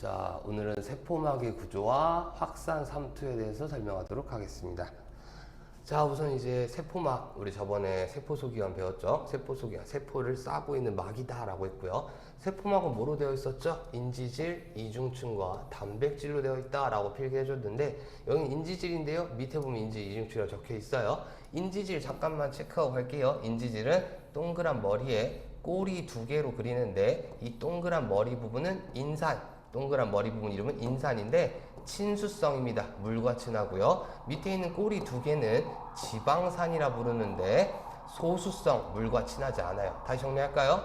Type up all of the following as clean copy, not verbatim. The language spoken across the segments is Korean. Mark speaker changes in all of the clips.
Speaker 1: 자, 오늘은 세포막의 구조와 확산 삼투에 대해서 설명하도록 하겠습니다. 자, 우선 이제 세포막, 우리 저번에 세포소기관 배웠죠? 세포소기관, 세포를 싸고 있는 막이다 라고 했고요. 세포막은 뭐로 되어 있었죠? 인지질, 이중층과 단백질로 되어 있다 라고 필기해 줬는데, 여기 인지질인데요, 밑에 보면 인지, 이중층이라고 적혀 있어요. 인지질 잠깐만 체크하고 갈게요. 인지질은 동그란 머리에 꼬리 두 개로 그리는데, 이 동그란 머리 부분은 인산, 동그란 머리 부분 이름은 인산인데 친수성입니다. 물과 친하고요. 밑에 있는 꼬리 두 개는 지방산이라 부르는데 소수성, 물과 친하지 않아요. 다시 정리할까요?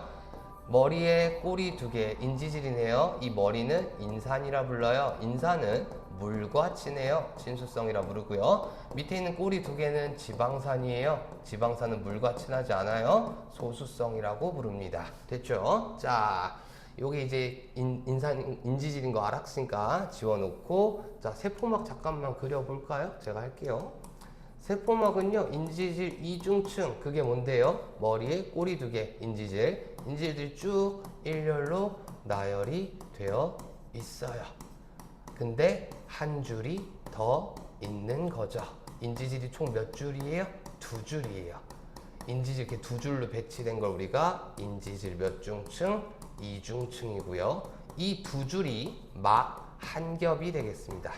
Speaker 1: 머리에 꼬리 두 개, 인지질이네요. 이 머리는 인산이라 불러요. 인산은 물과 친해요. 친수성이라 부르고요. 밑에 있는 꼬리 두 개는 지방산이에요. 지방산은 물과 친하지 않아요. 소수성이라고 부릅니다. 됐죠? 자, 요게 이제 인지질인 거 알았으니까 지워놓고, 자, 세포막 잠깐만 그려볼까요? 제가 할게요. 세포막은요, 인지질 이중층, 그게 뭔데요? 머리에 꼬리 두 개, 인지질들이 쭉 일렬로 나열이 되어 있어요. 근데 한 줄이 더 있는 거죠. 인지질이 총 몇 줄이에요? 두 줄이에요. 인지질 이렇게 두 줄로 배치된 걸 우리가 인지질 몇 중층? 이중층이고요. 이 두 줄이 막 한 겹이 되겠습니다.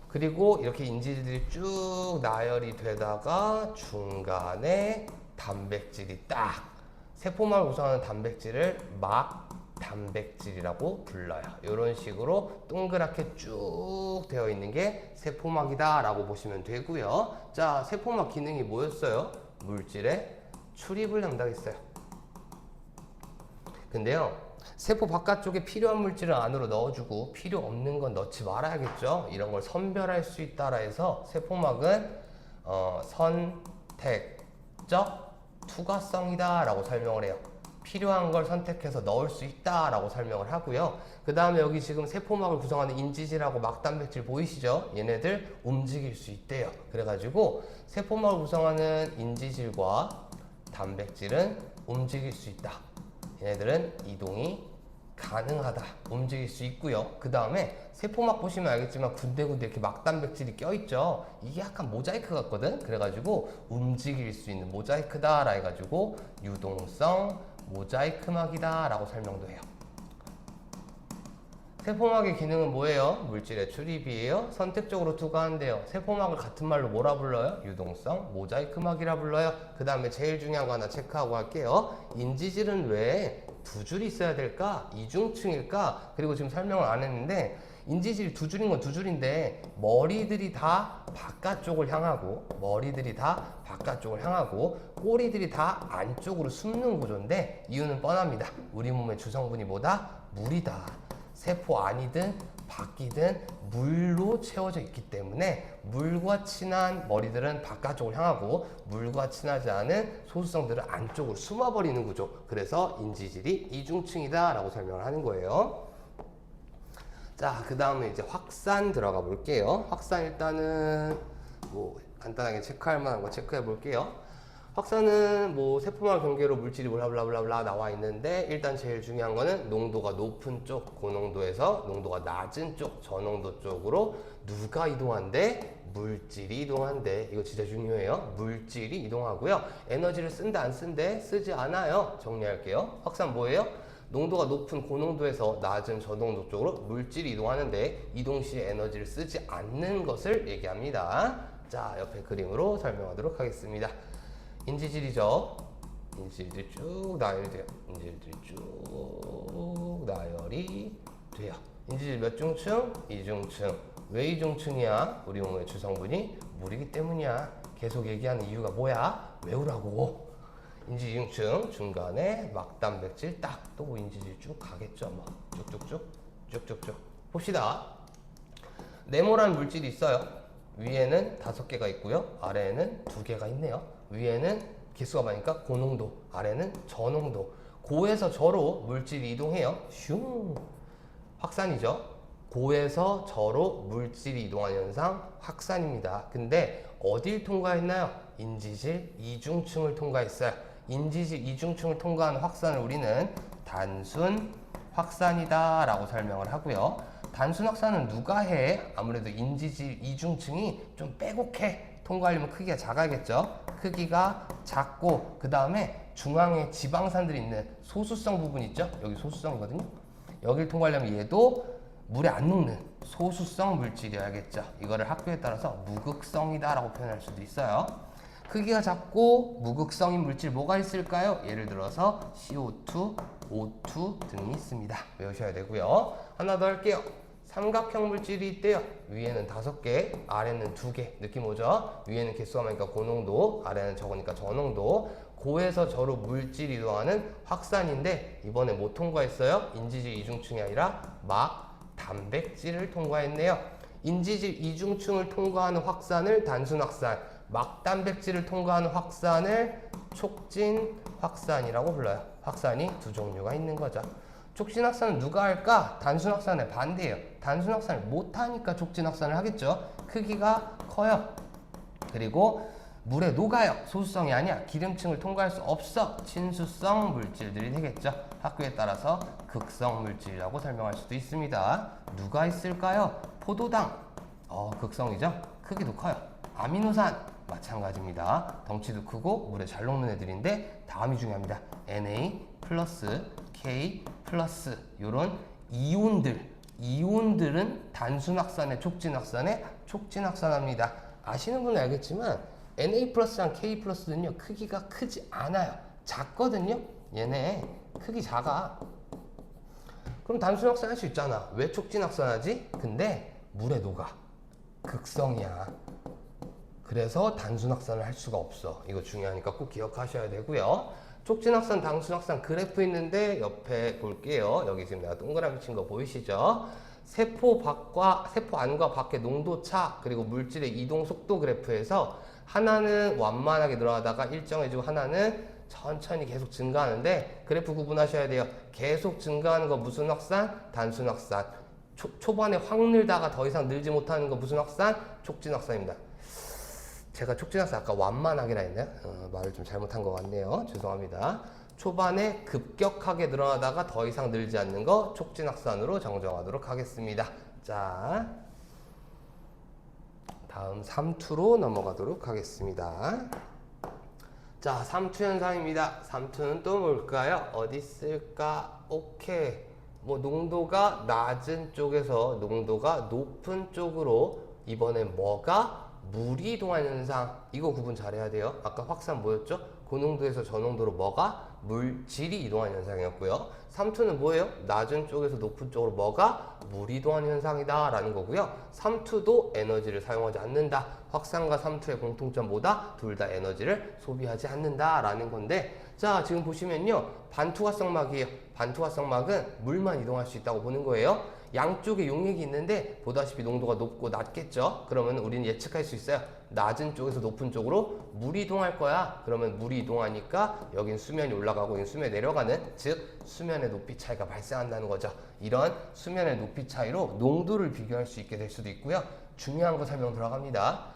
Speaker 1: 그리고 이렇게 인지질들이 쭉 나열이 되다가 중간에 단백질이 딱, 세포막을 구성하는 단백질을 막 단백질이라고 불러요. 이런 식으로 동그랗게 쭉 되어 있는 게 세포막이다 라고 보시면 되고요. 자, 세포막 기능이 뭐였어요? 물질의 출입을 담당했어요. 근데요, 세포 바깥쪽에 필요한 물질을 안으로 넣어주고 필요 없는 건 넣지 말아야겠죠. 이런 걸 선별할 수 있다라 해서 세포막은 선택적 투과성이다 라고 설명을 해요. 필요한 걸 선택해서 넣을 수 있다 라고 설명을 하고요. 그 다음에 여기 지금 세포막을 구성하는 인지질하고 막단백질 보이시죠? 얘네들 움직일 수 있대요. 그래가지고 세포막을 구성하는 인지질과 단백질은 움직일 수 있다. 얘네들은 이동이 가능하다. 움직일 수 있고요. 그 다음에 세포막 보시면 알겠지만 군데군데 이렇게 막단백질이 껴있죠. 이게 약간 모자이크 같거든. 그래가지고 움직일 수 있는 모자이크다 라 해가지고 유동성 모자이크막이다 라고 설명도 해요. 세포막의 기능은 뭐예요? 물질의 출입이에요. 선택적으로 투과한대요. 세포막을 같은 말로 뭐라 불러요? 유동성 모자이크막이라 불러요. 그 다음에 제일 중요한 거 하나 체크하고 할게요. 인지질은 왜 두 줄이 있어야 될까? 이중층일까? 그리고 지금 설명을 안 했는데, 인지질 두 줄인 건 두 줄인데 머리들이 다 바깥쪽을 향하고 꼬리들이 다 안쪽으로 숨는 구조인데, 이유는 뻔합니다. 우리 몸의 주성분이 뭐다? 물이다. 세포 안이든 밖이든 물로 채워져 있기 때문에 물과 친한 머리들은 바깥쪽을 향하고 물과 친하지 않은 소수성들은 안쪽으로 숨어버리는 구조. 그래서 인지질이 이중층이다 라고 설명을 하는 거예요. 자, 그 다음에 이제 확산 들어가 볼게요. 확산 일단은 뭐 간단하게 체크할 만한 거 체크해 볼게요. 확산은 뭐 세포막 경계로 물질이 블라블라블라 나와 있는데, 일단 제일 중요한 거는 농도가 높은 쪽 고농도에서 농도가 낮은 쪽 저농도 쪽으로 누가 이동한대? 물질이 이동한대. 이거 진짜 중요해요. 물질이 이동하고요. 에너지를 쓴다 안 쓴대? 쓰지 않아요. 정리할게요. 확산 뭐예요? 농도가 높은 고농도에서 낮은 저농도 쪽으로 물질이 이동하는데 이동 시 에너지를 쓰지 않는 것을 얘기합니다. 자, 옆에 그림으로 설명하도록 하겠습니다. 인지질이죠. 인지질이 쭉 나열이 돼요. 인지질이 쭉 나열이 돼요. 인지질 몇 중층? 이중층. 왜 이중층이야? 우리 몸의 주성분이 물이기 때문이야. 계속 얘기하는 이유가 뭐야? 외우라고. 인지 이중층 중간에 막단백질 딱, 또 인지질 쭉 가겠죠. 뭐 쭉쭉쭉 봅시다. 네모란 물질이 있어요. 위에는 5개가 있고요. 아래에는 2개가 있네요. 위에는 개수가 많으니까 고농도, 아래는 저농도. 고에서 저로 물질이 이동해요. 슝. 확산이죠. 고에서 저로 물질이 이동하는 현상 확산입니다. 근데 어딜 통과했나요? 인지질 이중층을 통과했어요. 인지질 이중층을 통과한 확산을 우리는 단순 확산이다 라고 설명을 하고요. 단순 확산은 누가 해? 아무래도 인지질 이중층이 좀 빼곡해. 통과하려면 크기가 작아야겠죠. 크기가 작고 그 다음에 중앙에 지방산들이 있는 소수성 부분 있죠. 여기 소수성이거든요. 여기를 통과하려면 얘도 물에 안 녹는 소수성 물질이어야겠죠. 이거를 학교에 따라서 무극성이다 라고 표현할 수도 있어요. 크기가 작고 무극성인 물질 뭐가 있을까요? 예를 들어서 CO2, O2 등이 있습니다. 외우셔야 되고요. 하나 더 할게요. 삼각형 물질이 있대요. 위에는 5개, 아래는 2개. 느낌 오죠? 위에는 개수가 많으니까 고농도, 아래는 적으니까 저농도. 고에서 저로 물질 이동하는 확산인데 이번에 뭐 통과했어요? 인지질 이중층이 아니라 막 단백질을 통과했네요. 인지질 이중층을 통과하는 확산을 단순 확산, 막 단백질을 통과하는 확산을 촉진 확산이라고 불러요. 확산이 두 종류가 있는 거죠. 촉진 확산은 누가 할까? 단순 확산의 반대예요. 단순 확산을 못하니까 촉진 확산을 하겠죠. 크기가 커요. 그리고 물에 녹아요. 소수성이 아니야. 기름층을 통과할 수 없어. 친수성 물질들이 되겠죠. 학교에 따라서 극성 물질이라고 설명할 수도 있습니다. 누가 있을까요? 포도당. 극성이죠. 크기도 커요. 아미노산. 마찬가지입니다. 덩치도 크고 물에 잘 녹는 애들인데 다음이 중요합니다. Na 플러스 K 플러스 이런 이온들은 단순 확산에 촉진 확산합니다. 아시는 분은 알겠지만 Na 플러스랑 K 플러스는요 크기가 크지 않아요. 작거든요. 얘네 크기 작아. 그럼 단순 확산할 수 있잖아. 왜 촉진 확산하지? 근데 물에 녹아. 극성이야. 그래서 단순 확산을 할 수가 없어. 이거 중요하니까 꼭 기억하셔야 되고요. 촉진 확산, 단순 확산 그래프 있는데 옆에 볼게요. 여기 지금 내가 동그라미 친 거 보이시죠? 세포 안과 밖의 농도 차 그리고 물질의 이동 속도 그래프에서 하나는 완만하게 늘어나다가 일정해지고 하나는 천천히 계속 증가하는데 그래프 구분하셔야 돼요. 계속 증가하는 거 무슨 확산? 단순 확산. 초반에 확 늘다가 더 이상 늘지 못하는 거 무슨 확산? 촉진 확산입니다. 제가 촉진 확산 아까 완만하게라 했나요? 말을 좀 잘못한 것 같네요. 죄송합니다. 초반에 급격하게 늘어나다가 더 이상 늘지 않는 거 촉진 확산으로 정정하도록 하겠습니다. 자, 다음 3투로 넘어가도록 하겠습니다. 자, 3투 현상입니다. 3투는 또 뭘까요? 어디 있을까? 오케이. 뭐 농도가 낮은 쪽에서 농도가 높은 쪽으로 이번엔 뭐가? 물이 이동하는 현상. 이거 구분 잘해야 돼요. 아까 확산 뭐였죠? 고농도에서 저농도로 뭐가? 물질이 이동하는 현상이었고요. 3투는 뭐예요? 낮은 쪽에서 높은 쪽으로 뭐가? 물이 이동하는 현상이다 라는 거고요. 3투도 에너지를 사용하지 않는다. 확산과 3투의 공통점 뭐다? 둘 다 에너지를 소비하지 않는다 라는 건데, 자 지금 보시면요 반투과성막이에요. 반투과성막은 물만 이동할 수 있다고 보는 거예요. 양쪽에 용액이 있는데 보다시피 농도가 높고 낮겠죠. 그러면 우리는 예측할 수 있어요. 낮은 쪽에서 높은 쪽으로 물이 이동할 거야. 그러면 물이 이동하니까 여긴 수면이 올라가고 여긴 수면이 내려가는, 즉 수면의 높이 차이가 발생한다는 거죠. 이런 수면의 높이 차이로 농도를 비교할 수 있게 될 수도 있고요. 중요한 거 설명 들어갑니다.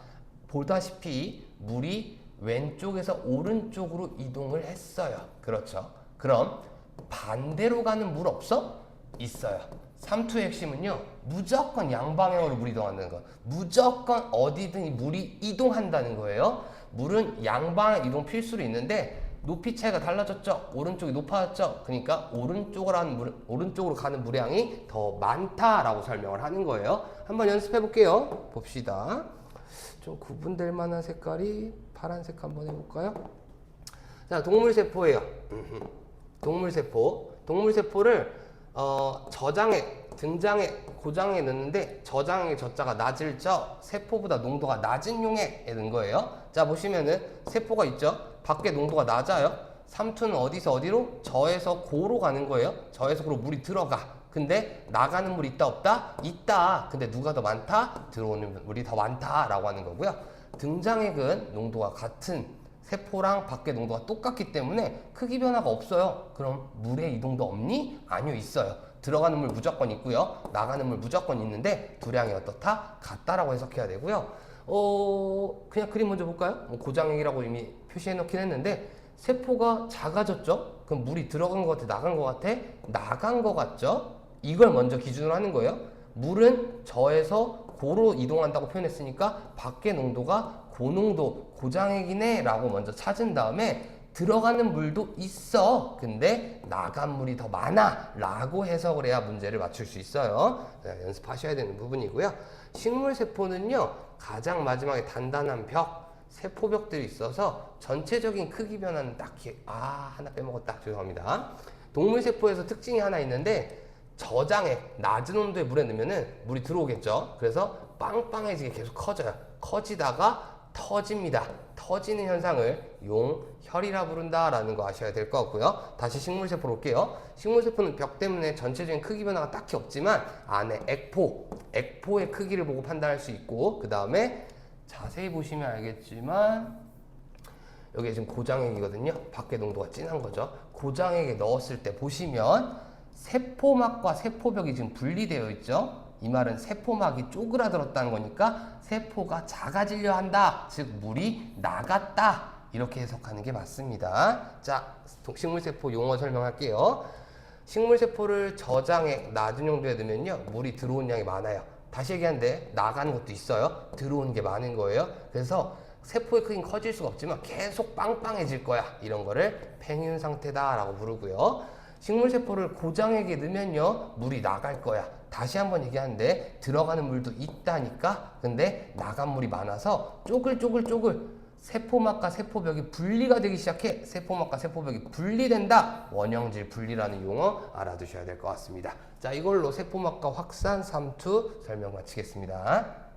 Speaker 1: 보다시피 물이 왼쪽에서 오른쪽으로 이동을 했어요. 그렇죠. 그럼 반대로 가는 물 없어? 있어요. 3투의 핵심은요, 무조건 양방향으로 물이 이동한다는 거. 무조건 어디든 물이 이동한다는 거예요. 물은 양방향 이동 필수로 있는데 높이 차이가 달라졌죠. 오른쪽이 높아졌죠. 그러니까 오른쪽으로 가는 물량이 더 많다라고 설명을 하는 거예요. 한번 연습해 볼게요. 봅시다. 좀 구분될 만한 색깔이 파란색 한번 해볼까요? 자, 동물세포예요. 동물세포를 등장에 고장에 넣는데 저장의 저자가 낮을 저 세포보다 농도가 낮은 용액에 넣은 거예요. 자 보시면은 세포가 있죠. 밖에 농도가 낮아요. 3투는 어디서 어디로? 저에서 고로 가는 거예요. 저에서 고로 물이 들어가. 근데 나가는 물이 있다 없다? 있다. 근데 누가 더 많다? 들어오는 물이 더 많다 라고 하는 거고요. 등장액은 농도가 같은 세포랑 밖에 농도가 똑같기 때문에 크기 변화가 없어요. 그럼 물의 이동도 없니? 아니요, 있어요. 들어가는 물 무조건 있고요. 나가는 물 무조건 있는데 두량이 어떻다? 같다라고 해석해야 되고요. 그냥 그림 먼저 볼까요? 고장액이라고 이미 표시해 놓긴 했는데 세포가 작아졌죠? 그럼 물이 들어간 것 같아? 나간 것 같아? 나간 것 같죠? 이걸 먼저 기준으로 하는 거예요. 물은 저에서 고로 이동한다고 표현했으니까 밖의 농도가 고농도, 고장액이네 라고 먼저 찾은 다음에 들어가는 물도 있어. 근데 나간 물이 더 많아 라고 해석을 해야 문제를 맞출 수 있어요. 연습하셔야 되는 부분이고요. 식물세포는요, 가장 마지막에 단단한 벽, 세포벽들이 있어서 전체적인 크기 변화는 딱히, 하나 빼먹었다. 죄송합니다. 동물세포에서 특징이 하나 있는데, 저장액, 낮은 온도의 물에 넣으면 물이 들어오겠죠. 그래서 빵빵해지게 계속 커져요. 커지다가 터집니다. 터지는 현상을 용혈이라 부른다라는 거 아셔야 될 것 같고요. 다시 식물세포로 올게요. 식물세포는 벽 때문에 전체적인 크기 변화가 딱히 없지만 안에 액포의 크기를 보고 판단할 수 있고, 그 다음에 자세히 보시면 알겠지만 여기 지금 고장액이거든요. 밖의 농도가 진한 거죠. 고장액에 넣었을 때 보시면 세포막과 세포벽이 지금 분리되어 있죠. 이 말은 세포막이 쪼그라들었다는 거니까 세포가 작아지려 한다. 즉 물이 나갔다. 이렇게 해석하는 게 맞습니다. 자, 식물세포 용어 설명할게요. 식물세포를 저장액 낮은 용도에 넣으면요, 물이 들어온 양이 많아요. 다시 얘기하는데 나가는 것도 있어요. 들어오는 게 많은 거예요. 그래서 세포의 크기는 커질 수가 없지만 계속 빵빵해질 거야. 이런 거를 팽윤 상태다라고 부르고요. 식물세포를 고장액에 넣으면요, 물이 나갈 거야. 다시 한번 얘기하는데 들어가는 물도 있다니까. 근데 나간 물이 많아서 쪼글쪼글 세포막과 세포벽이 분리가 되기 시작해. 세포막과 세포벽이 분리된다. 원형질 분리라는 용어 알아두셔야 될 것 같습니다. 자, 이걸로 세포막과 확산 3투 설명 마치겠습니다.